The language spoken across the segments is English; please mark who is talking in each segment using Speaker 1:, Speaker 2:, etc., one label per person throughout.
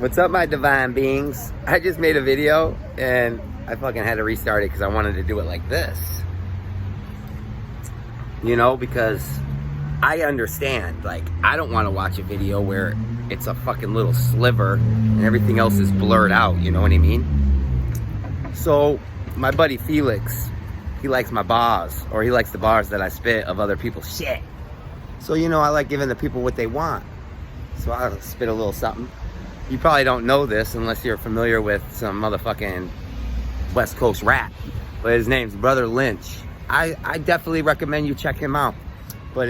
Speaker 1: What's up, my divine beings? I just made a video and I fucking had to restart it because I wanted to do it like this. You know, because I understand, like, I don't want to watch a video where it's a fucking little sliver and everything else is blurred out, you know what I mean? So, my buddy Felix, he likes my bars, or he likes the bars that I spit of other people's shit. So, you know, I like giving the people what they want. So I'll spit a little something. You probably don't know this unless you're familiar with some motherfucking West Coast rap. But his name's Brother Lynch. I definitely recommend you check him out. But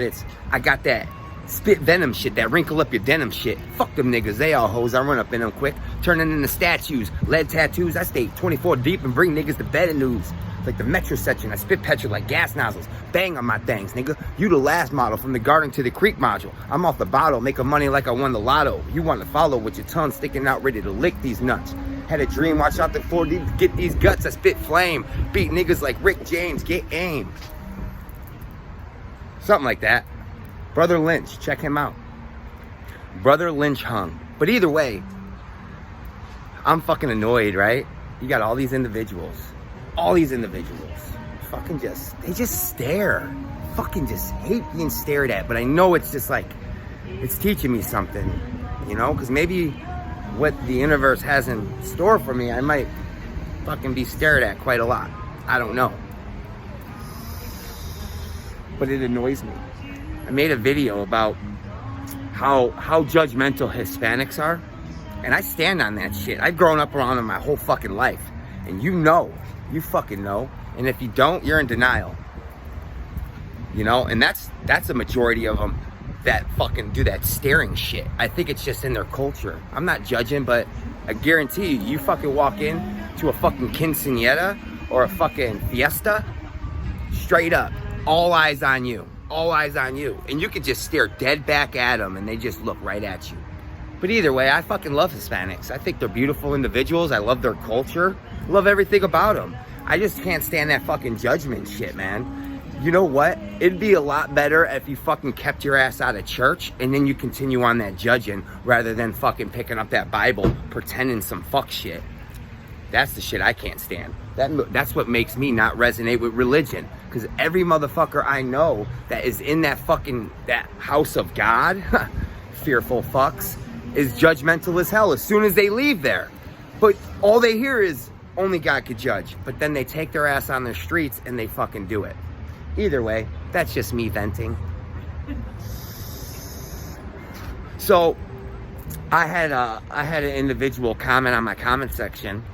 Speaker 1: I got that spit venom shit, that wrinkle up your denim shit. Fuck them niggas, they all hoes. I run up in them quick, turning into statues, lead tattoos. I stay 24 deep and bring niggas to bed and news. Like the metro section, I spit petrol like gas nozzles. Bang on my things, nigga. You the last model from the garden to the creek module. I'm off the bottle, making money like I won the lotto. You want to follow with your tongue sticking out, ready to lick these nuts. Had a dream, watch out the 4D to get these guts. I spit flame, beat niggas like Rick James, get aim. Something like that. Brother Lynch, check him out. Brother Lynch hung. But either way, I'm fucking annoyed, right? You got all these individuals. Fucking they just stare. Fucking just hate being stared at. But I know it's just like, it's teaching me something, you know? Because maybe what the universe has in store for me, I might fucking be stared at quite a lot. I don't know. But it annoys me. I made a video about how judgmental Hispanics are. And I stand on that shit. I've grown up around them my whole fucking life. And you know. You fucking know. And if you don't, you're in denial. You know? And that's a majority of them that fucking do that staring shit. I think it's just in their culture. I'm not judging, but I guarantee you fucking walk in to a fucking quinceañera or a fucking fiesta, straight up, all eyes on you. All eyes on you. And you could just stare dead back at them and they just look right at you. But either way, I fucking love Hispanics. I think they're beautiful individuals. I love their culture. I love everything about them. I just can't stand that fucking judgment shit, man. You know what? It'd be a lot better if you fucking kept your ass out of church and then you continue on that judging rather than fucking picking up that Bible, pretending some fuck shit. That's the shit I can't stand. That's what makes me not resonate with religion. Because every motherfucker I know that is in that house of God, fearful fucks, is judgmental as hell as soon as they leave there. But all they hear is, only God could judge. But then they take their ass on the streets and they fucking do it. Either way, that's just me venting. So, I had an individual comment on my comment section.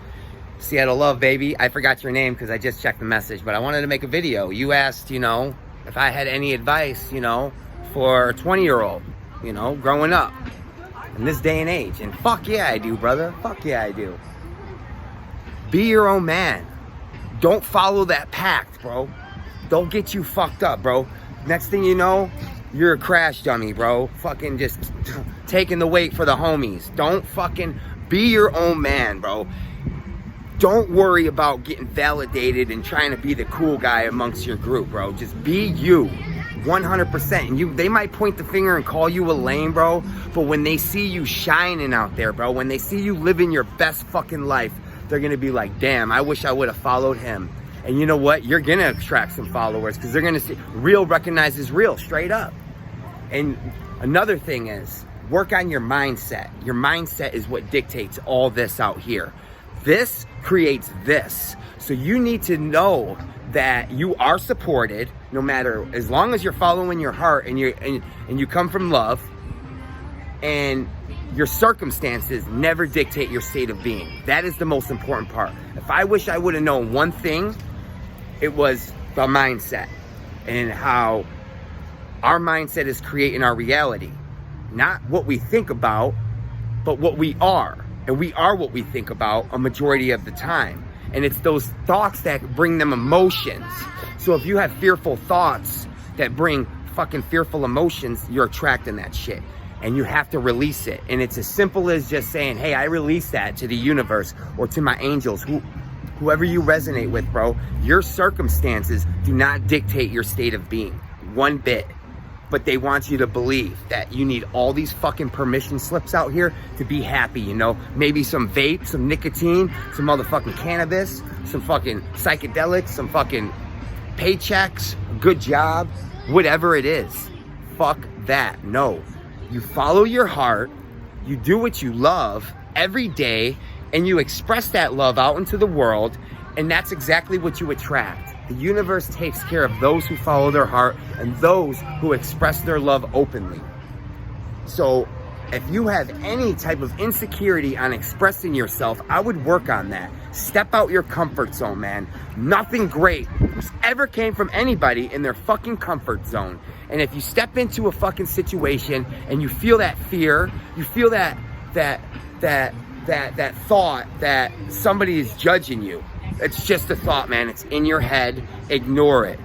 Speaker 1: Seattle Love, baby. I forgot your name because I just checked the message, but I wanted to make a video. You asked, you know, if I had any advice, you know, for a 20-year-old, you know, growing up in this day and age. And fuck yeah, I do, brother. Fuck yeah, I do. Be your own man. Don't follow that pact, bro. Don't get you fucked up, bro. Next thing you know, you're a crash dummy, bro. Fucking just taking the weight for the homies. Don't fucking be your own man, bro. Don't worry about getting validated and trying to be the cool guy amongst your group, bro. Just be you, 100%. And they might point the finger and call you a lame, bro. But when they see you shining out there, bro, when they see you living your best fucking life, they're gonna be like, damn, I wish I would have followed him. And you know what? You're gonna attract some followers because they're gonna see real recognizes real, straight up. And another thing is, work on your mindset. Your mindset is what dictates all this out here. This creates this. So you need to know that you are supported no matter, as long as you're following your heart and you come from love, and your circumstances never dictate your state of being. That is the most important part. If I wish I would have known one thing, it was the mindset and how our mindset is creating our reality. Not what we think about, but what we are. And we are what we think about a majority of the time. And it's those thoughts that bring them emotions. So if you have fearful thoughts that bring fucking fearful emotions, you're attracting that shit. And you have to release it. And it's as simple as just saying, hey, I release that to the universe or to my angels, whoever you resonate with, bro. Your circumstances do not dictate your state of being one bit. but they want you to believe that you need all these fucking permission slips out here to be happy, you know? Maybe some vape, some nicotine, some motherfucking cannabis, some fucking psychedelics, some fucking paychecks, good job, whatever it is. Fuck that. No. You follow your heart, you do what you love every day, and you express that love out into the world, and that's exactly what you attract. The universe takes care of those who follow their heart and those who express their love openly. So if you have any type of insecurity on expressing yourself, I would work on that. Step out your comfort zone, man. Nothing great ever came from anybody in their fucking comfort zone. And if you step into a fucking situation and you feel that fear, you feel that thought that somebody is judging you, it's just a thought, man. It's in your head. Ignore it.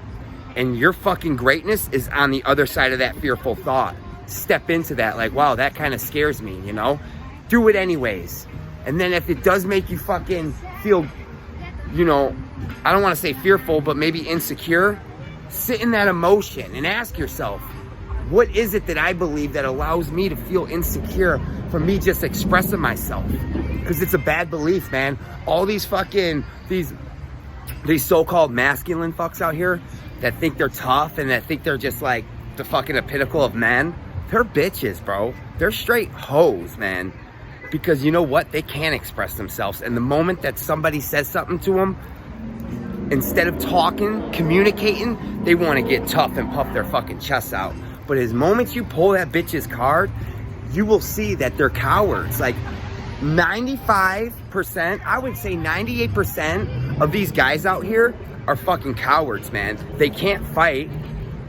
Speaker 1: And your fucking greatness is on the other side of that fearful thought. Step into that like, wow, that kind of scares me, you know? Do it anyways. And then if it does make you fucking feel, you know, I don't want to say fearful, but maybe insecure, sit in that emotion and ask yourself, what is it that I believe that allows me to feel insecure from me just expressing myself? Because it's a bad belief, man. All these fucking, these so-called masculine fucks out here that think they're tough and that think they're just like the fucking pinnacle of men, they're bitches, bro. They're straight hoes, man. Because you know what? They can't express themselves. And the moment that somebody says something to them, instead of talking, communicating, they want to get tough and puff their fucking chests out. But as moments you pull that bitch's card, you will see that they're cowards. Like 95%, I would say 98% of these guys out here are fucking cowards, man. They can't fight.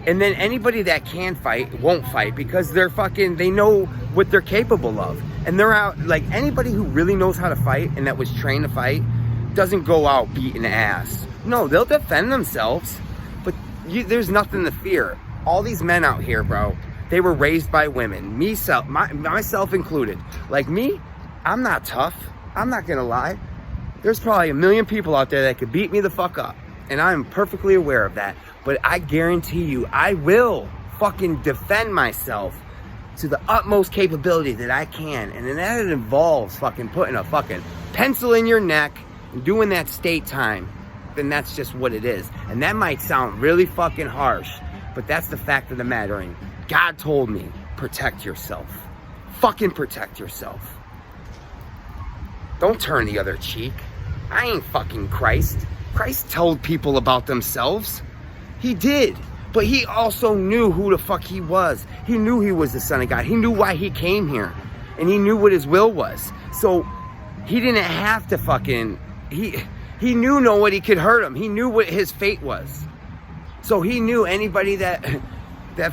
Speaker 1: And then anybody that can fight won't fight because they're fucking, they know what they're capable of. And they're out, like anybody who really knows how to fight and that was trained to fight doesn't go out beating ass. No, they'll defend themselves, but there's nothing to fear. All these men out here, bro, they were raised by women, myself included. Like me, I'm not tough. I'm not gonna lie. There's probably a million people out there that could beat me the fuck up. And I'm perfectly aware of that. But I guarantee you, I will fucking defend myself to the utmost capability that I can. And then that involves fucking putting a fucking pencil in your neck and doing that state time. Then that's just what it is. And that might sound really fucking harsh, but that's the fact of the matter. And God told me, protect yourself. Fucking protect yourself. Don't turn the other cheek. I ain't fucking Christ. Christ told people about themselves. He did. But he also knew who the fuck he was. He knew he was the Son of God. He knew why he came here. And he knew what his will was. So he didn't have to fucking... He knew nobody could hurt him. He knew what his fate was. So he knew anybody that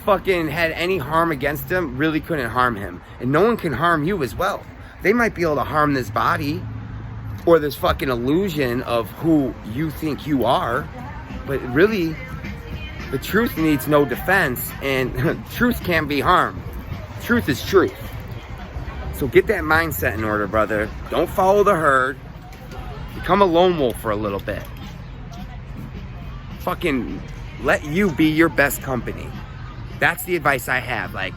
Speaker 1: fucking had any harm against him really couldn't harm him. And no one can harm you as well. They might be able to harm this body or this fucking illusion of who you think you are. But really, the truth needs no defense, and truth can't be harmed. Truth is truth. So get that mindset in order, brother. Don't follow the herd. Become a lone wolf for a little bit. Fucking let you be your best company. That's the advice I have. Like,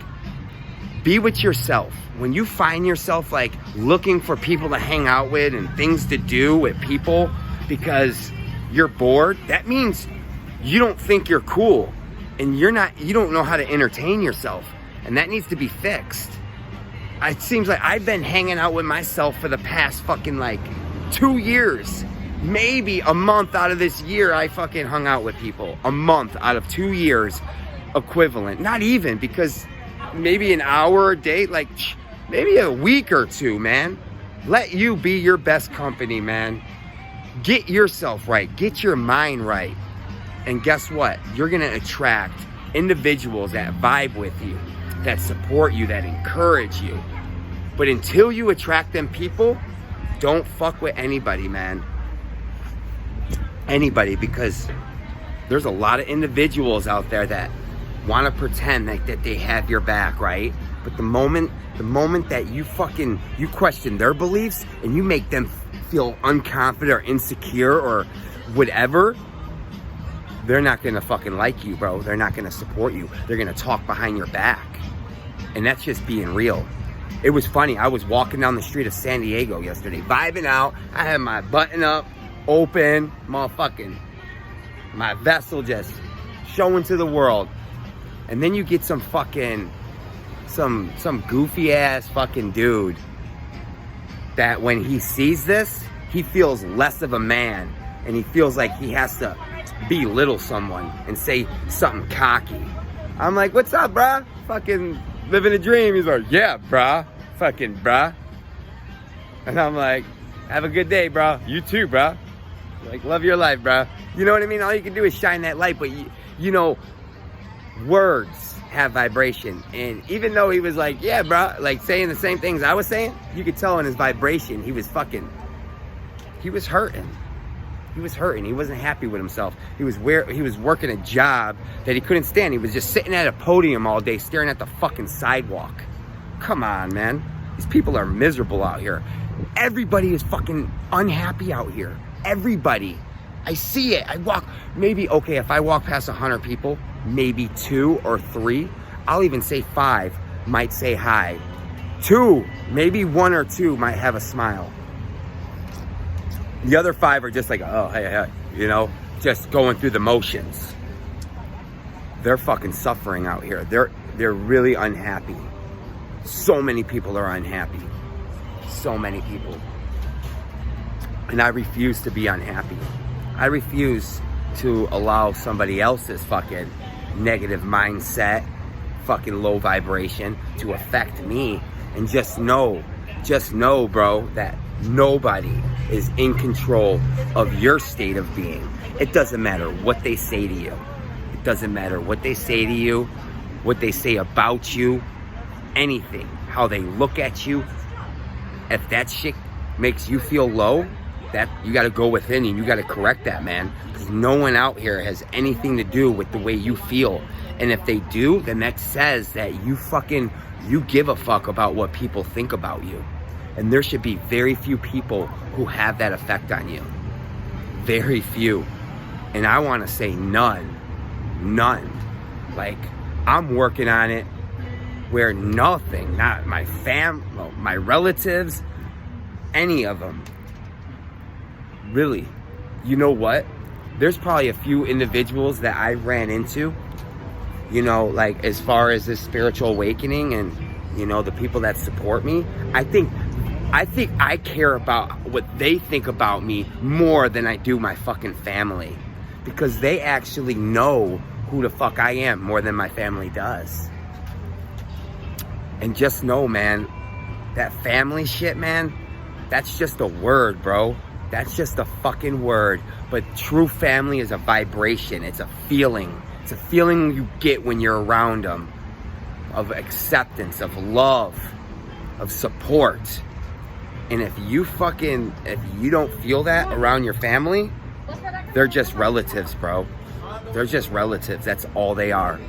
Speaker 1: be with yourself. When you find yourself like looking for people to hang out with and things to do with people because you're bored, that means you don't think you're cool and you don't know how to entertain yourself, and that needs to be fixed. It seems like I've been hanging out with myself for the past fucking like 2 years. Maybe a month out of this year I fucking hung out with people. A month out of 2 years equivalent. Not even, because maybe an hour a day, like maybe a week or two, man. Let you be your best company, man. Get yourself right. Get your mind right. And guess what? You're going to attract individuals that vibe with you, that support you, that encourage you. But until you attract them people, don't fuck with anybody, man. Anybody, because there's a lot of individuals out there that want to pretend like that they have your back, right? But the moment that you question their beliefs and you make them feel unconfident or insecure or whatever, they're not gonna fucking like you, bro. They're not gonna support you. They're gonna talk behind your back. And that's just being real. It was funny. I was walking down the street of San Diego yesterday, vibing out. I had my button up, open, motherfucking, my vessel just showing to the world. And then you get some fucking, some goofy ass fucking dude that when he sees this, he feels less of a man. And he feels like he has to belittle someone and say something cocky. I'm like, what's up, bruh? Fucking living a dream. He's like, yeah, bruh. Fucking bruh. And I'm like, have a good day, bro. You too, bro. Like, love your life, bro. You know what I mean? All you can do is shine that light. But, you know, words have vibration. And even though he was like, yeah, bro, like saying the same things I was saying, you could tell in his vibration, he was hurting. He was hurting. He wasn't happy with himself. He was working a job that he couldn't stand. He was just sitting at a podium all day staring at the fucking sidewalk. Come on, man. These people are miserable out here. Everybody is fucking unhappy out here. Everybody. I see it. I walk, maybe, okay, if I walk past 100 people, maybe 2 or 3, I'll even say 5 might say hi. 2, maybe 1 or 2 might have a smile. The other 5 are just like, oh, hey, you know, just going through the motions. They're fucking suffering out here. They're really unhappy. So many people are unhappy. So many people. And I refuse to be unhappy. I refuse to allow somebody else's fucking negative mindset, fucking low vibration to affect me. And just know, bro, that nobody is in control of your state of being. It doesn't matter what they say to you. It doesn't matter what they say to you, what they say about you, anything, how they look at you. If that shit makes you feel low, that you got to go within and you got to correct that, man. Because no one out here has anything to do with the way you feel. And if they do, then that says that you give a fuck about what people think about you. And there should be very few people who have that effect on you. Very few. And I want to say none. Like, I'm working on it where nothing, not my my relatives, any of them, really. You know what? There's probably a few individuals that I ran into, you know, like as far as this spiritual awakening and, you know, the people that support me. I think I care about what they think about me more than I do my fucking family. Because they actually know who the fuck I am more than my family does. And just know, man, that family shit, man, that's just a word, bro. That's just a fucking word. But true family is a vibration. It's a feeling. It's a feeling you get when you're around them. Of acceptance, of love, of support. And if you don't feel that around your family, they're just relatives, bro. They're just relatives. That's all they are.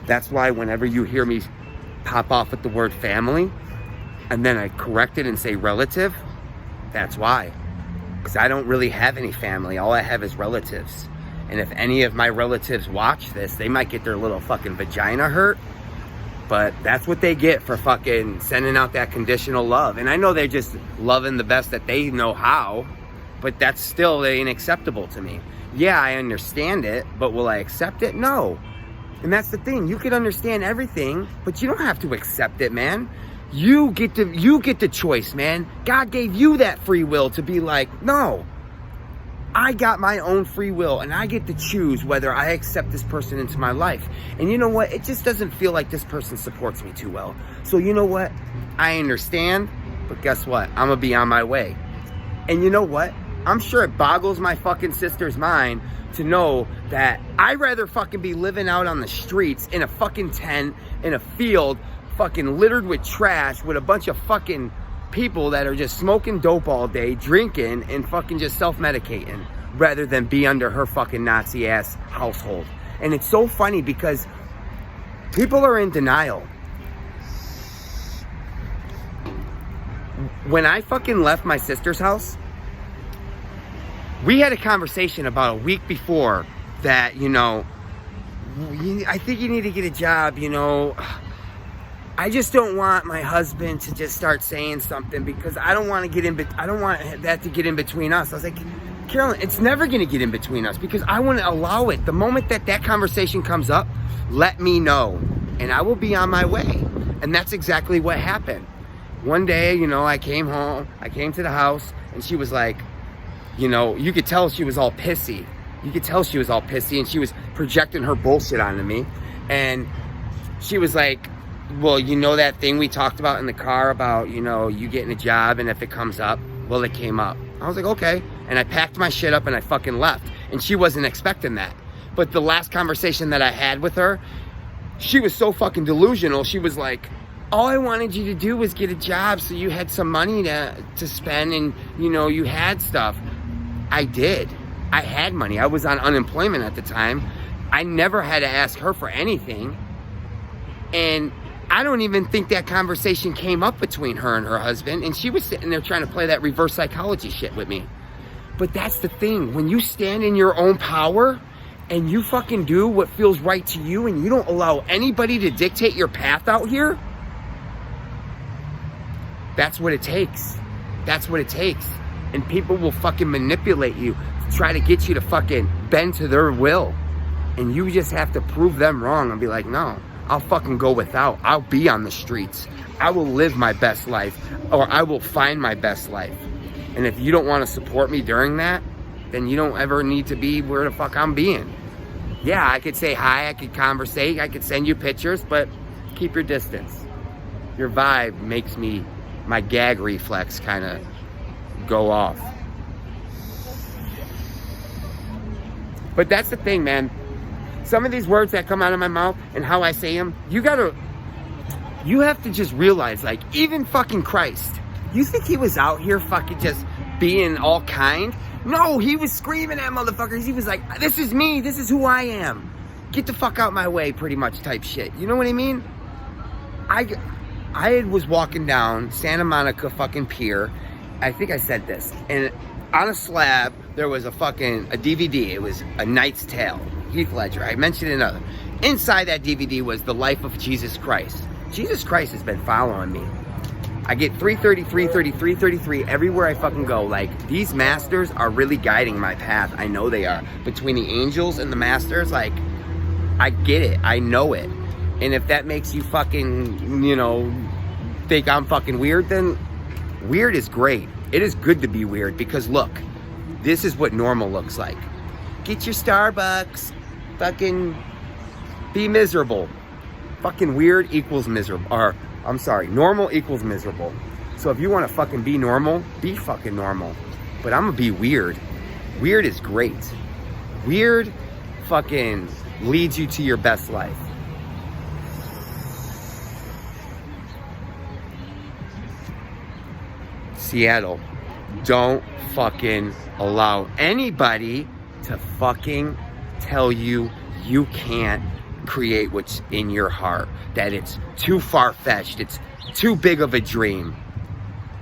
Speaker 1: That's why whenever you hear me pop off with the word family, and then I correct it and say relative, that's why. Because I don't really have any family. All I have is relatives. And if any of my relatives watch this, they might get their little fucking vagina hurt. But that's what they get for fucking sending out that conditional love. And I know they're just loving the best that they know how, but that's still unacceptable to me. Yeah, I understand it, but will I accept it? No. And that's the thing. You can understand everything, but you don't have to accept it, man. You get the choice, man. God gave you that free will to be like, no. I got my own free will, and I get to choose whether I accept this person into my life. And you know what? It just doesn't feel like this person supports me too well. So you know what? I understand, but guess what? I'm gonna be on my way. And you know what? I'm sure it boggles my fucking sister's mind to know that I'd rather fucking be living out on the streets in a fucking tent, in a field, fucking littered with trash, with a bunch of fucking people that are just smoking dope all day, drinking, and fucking just self-medicating, rather than be under her fucking Nazi-ass household. And it's so funny because people are in denial. When I fucking left my sister's house, We had a conversation about a week before that, you know, I think you need to get a job, you know. I just don't want my husband to just start saying something because I don't want to get in, I don't want that to get in between us. I was like, Carolyn, it's never going to get in between us because I want to allow it. The moment that that conversation comes up, let me know and I will be on my way. And that's exactly what happened. One day, you know, I came home, I came to the house and she was like, you know, you could tell she was all pissy. You could tell she was all pissy and she was projecting her bullshit onto me. And she was like, well, you know that thing we talked about in the car about, you know, you getting a job and if it comes up, well, it came up. I was like, okay. And I packed my shit up and I fucking left. And she wasn't expecting that. But the last conversation that I had with her, she was so fucking delusional. She was like, all I wanted you to do was get a job so you had some money to spend and, you know, you had stuff. I did. I had money. I was on unemployment at the time. I never had to ask her for anything. And I don't even think that conversation came up between her and her husband. And she was sitting there trying to play that reverse psychology shit with me. But that's the thing. When you stand in your own power and you fucking do what feels right to you and you don't allow anybody to dictate your path out here, that's what it takes. That's what it takes. And people will fucking manipulate you to try to get you to fucking bend to their will. And you just have to prove them wrong and be like, no, I'll fucking go without. I'll be on the streets. I will live my best life, or I will find my best life. And if you don't want to support me during that, then you don't ever need to be where the fuck I'm being. Yeah, I could say hi, I could conversate, I could send you pictures, but keep your distance. Your vibe makes me, my gag reflex kind of go off. But that's the thing, man. Some of these words that come out of my mouth and how I say them, you have to just realize, like, even fucking Christ, you think he was out here fucking just being all kind? No, he was screaming at motherfuckers. He was like, this is me, this is who I am. Get the fuck out my way, pretty much type shit. You know what I mean? I was walking down Santa Monica fucking pier. I think I said this. And on a slab, there was a DVD. It was A Knight's Tale. Heath Ledger. I mentioned another. Inside that DVD was the life of Jesus Christ. Jesus Christ has been following me. I get 333, 33, 33 everywhere I fucking go. Like, these masters are really guiding my path. I know they are. Between the angels and the masters, like, I get it. I know it. And if that makes you fucking, you know, think I'm fucking weird, then weird is great. It is good to be weird because look, this is what normal looks like. Get your Starbucks. Fucking be miserable. Fucking weird equals miserable. Or, I'm sorry, normal equals miserable. So if you want to fucking be normal, be fucking normal. But I'm gonna be weird. Weird is great. Weird fucking leads you to your best life. Seattle, don't fucking allow anybody to fucking tell you you can't create what's in your heart, that it's too far-fetched, it's too big of a dream.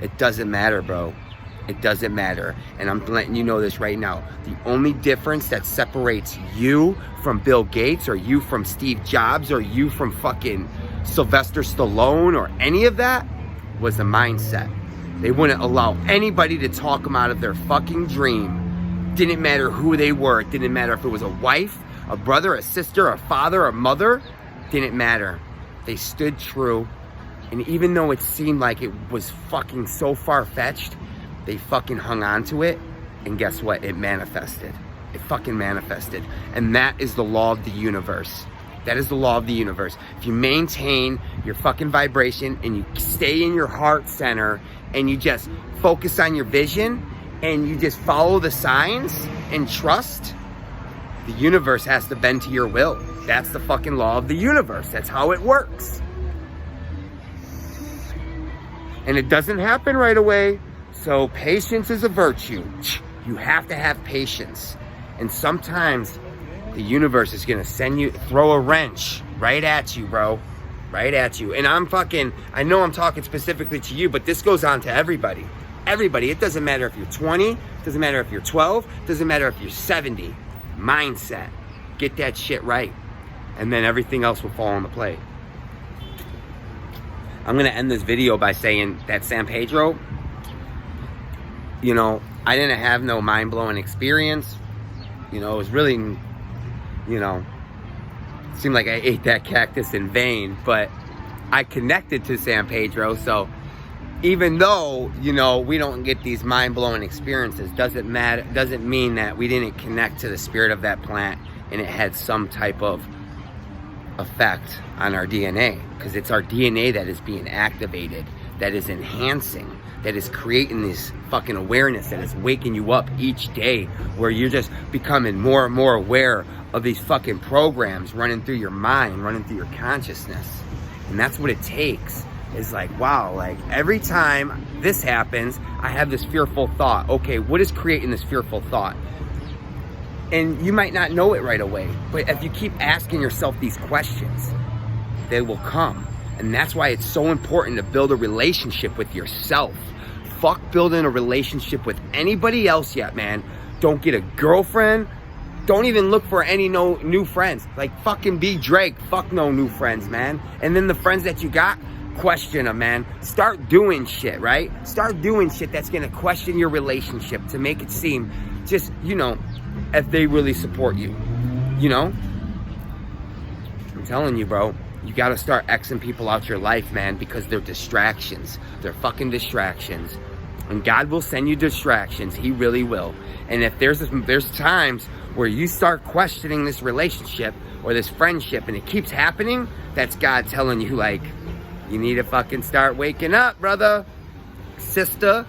Speaker 1: It doesn't matter, bro. It doesn't matter. And I'm letting you know this right now. The only difference that separates you from Bill Gates or you from Steve Jobs or you from fucking Sylvester Stallone or any of that was the mindset. They wouldn't allow anybody to talk them out of their fucking dream. Didn't matter who they were. It didn't matter if it was a wife, a brother, a sister, a father, a mother. Didn't matter. They stood true. And even though it seemed like it was fucking so far-fetched, they fucking hung on to it. And guess what? It manifested. It fucking manifested. And that is the law of the universe. That is the law of the universe. If you maintain your fucking vibration and you stay in your heart center and you just focus on your vision and you just follow the signs and trust, the universe has to bend to your will. That's the fucking law of the universe. That's how it works. And it doesn't happen right away. So patience is a virtue. You have to have patience. And sometimes the universe is gonna throw a wrench right at you, bro. Right at you. And I know I'm talking specifically to you, but this goes on to everybody. everybody. It doesn't matter if you're 20, it doesn't matter if you're 12, it doesn't matter if you're 70. Mindset. Get that shit right. And then everything else will fall into play. I'm going to end this video by saying that San Pedro, you know, I didn't have no mind-blowing experience. You know, it was really, you know, it seemed like I ate that cactus in vain, but I connected to San Pedro. So even though, you know, we don't get these mind-blowing experiences, doesn't mean that we didn't connect to the spirit of that plant and it had some type of effect on our DNA, because it's our DNA that is being activated, that is enhancing, that is creating this fucking awareness, that is waking you up each day, where you're just becoming more and more aware of these fucking programs running through your mind, running through your consciousness. And that's what it takes. Is like, wow, like every time this happens, I have this fearful thought. Okay, what is creating this fearful thought? And you might not know it right away, but if you keep asking yourself these questions, they will come. And that's why it's so important to build a relationship with yourself. Fuck building a relationship with anybody else yet, man. Don't get a girlfriend. Don't even look for any new friends. Like, fucking be Drake. Fuck no new friends, man. And then the friends that you got, question them, man. Start doing shit, right? Start doing shit that's gonna question your relationship to make it seem just, you know, if they really support you, you know? I'm telling you, bro, you gotta start Xing people out your life, man, because they're distractions. They're fucking distractions. And God will send you distractions. He really will. And if there's times where you start questioning this relationship or this friendship and it keeps happening, that's God telling you, like, you need to fucking start waking up, brother, sister.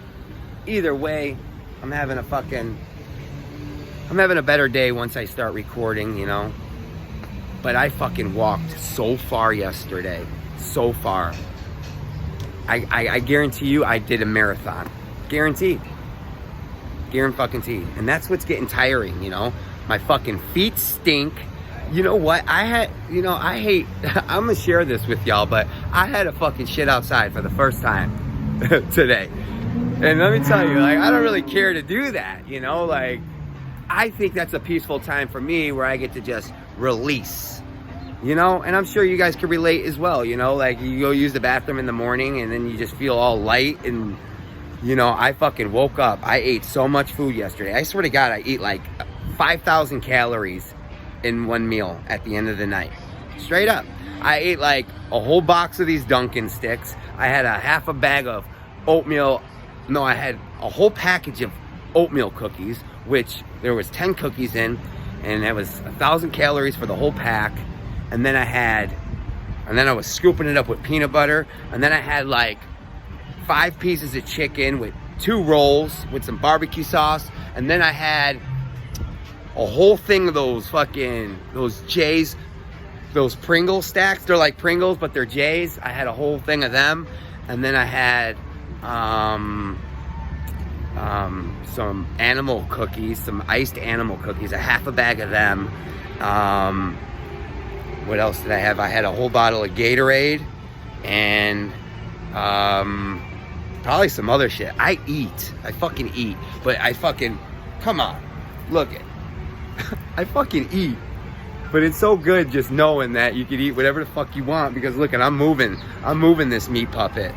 Speaker 1: Either way, I'm having a better day once I start recording, you know. But I fucking walked so far yesterday. So far. I guarantee you I did a marathon. Guaranteed. Guaranteed. And that's what's getting tiring, you know. My fucking feet stink. You know what? I'm gonna share this with y'all, but I had a fucking shit outside for the first time today. And let me tell you, like, I don't really care to do that, you know? Like, I think that's a peaceful time for me where I get to just release, you know? And I'm sure you guys can relate as well, you know? Like, you go use the bathroom in the morning and then you just feel all light and, you know, I fucking woke up. I ate so much food yesterday. I swear to God, I eat like 5,000 calories in one meal at the end of the night. Straight up. I ate like a whole box of these Dunkin' sticks. I had a half a bag of oatmeal. No, I had a whole package of oatmeal cookies, which there was 10 cookies in, and that was 1,000 calories for the whole pack. And then I was scooping it up with peanut butter. And then I had like 5 pieces of chicken with 2 rolls with some barbecue sauce. And then I had a whole thing of those J's, those Pringles stacks. They're like Pringles, but they're J's. I had a whole thing of them. And then I had some animal cookies, some iced animal cookies, a half a bag of them. What else did I have? I had a whole bottle of Gatorade and probably some other shit. I fucking eat, but come on, look it. I fucking eat, but it's so good just knowing that you can eat whatever the fuck you want, because look, I'm moving this meat puppet.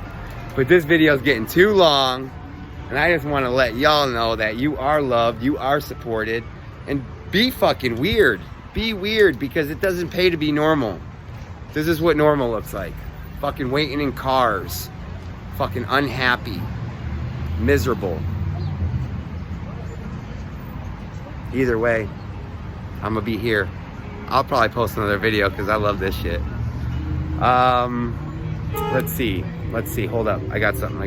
Speaker 1: But this video is getting too long, and I just want to let y'all know that you are loved, you are supported, and be fucking weird. Be weird, because it doesn't pay to be normal. This is what normal looks like. Fucking waiting in cars, fucking unhappy, miserable. Either way, I'm gonna be here. I'll probably post another video because I love this shit. Let's see, hold up. I got something.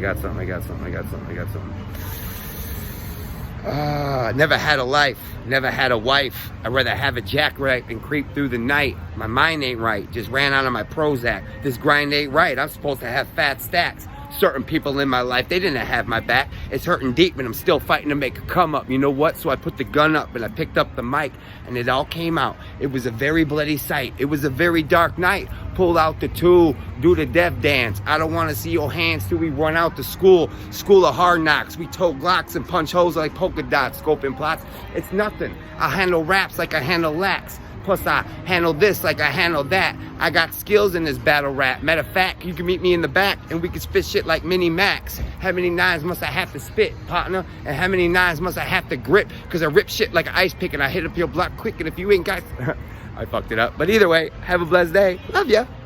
Speaker 1: Never had a life, never had a wife. I'd rather have a jackrabbit and creep through the night. My mind ain't right, just ran out of my Prozac. This grind ain't right, I'm supposed to have fat stacks. Certain people in my life, they didn't have my back. It's hurting deep, but I'm still fighting to make a come up. You know what? So I put the gun up and I picked up the mic, and it all came out. It was a very bloody sight. It was a very dark night. pull out the tool, do the death dance. I don't want to see your hands till we run out the school of hard knocks. We tote glocks and punch holes like polka dots, scoping plots. It's nothing. I handle raps like I handle lax. Plus I handle this like I handle that. I got skills in this battle rap. Matter of fact, you can meet me in the back and we can spit shit like Mini Max. How many nines must I have to spit, partner? And how many nines must I have to grip? Cause I rip shit like an ice pick and I hit up your block quick. And if you ain't got, I fucked it up. But either way, have a blessed day. Love ya.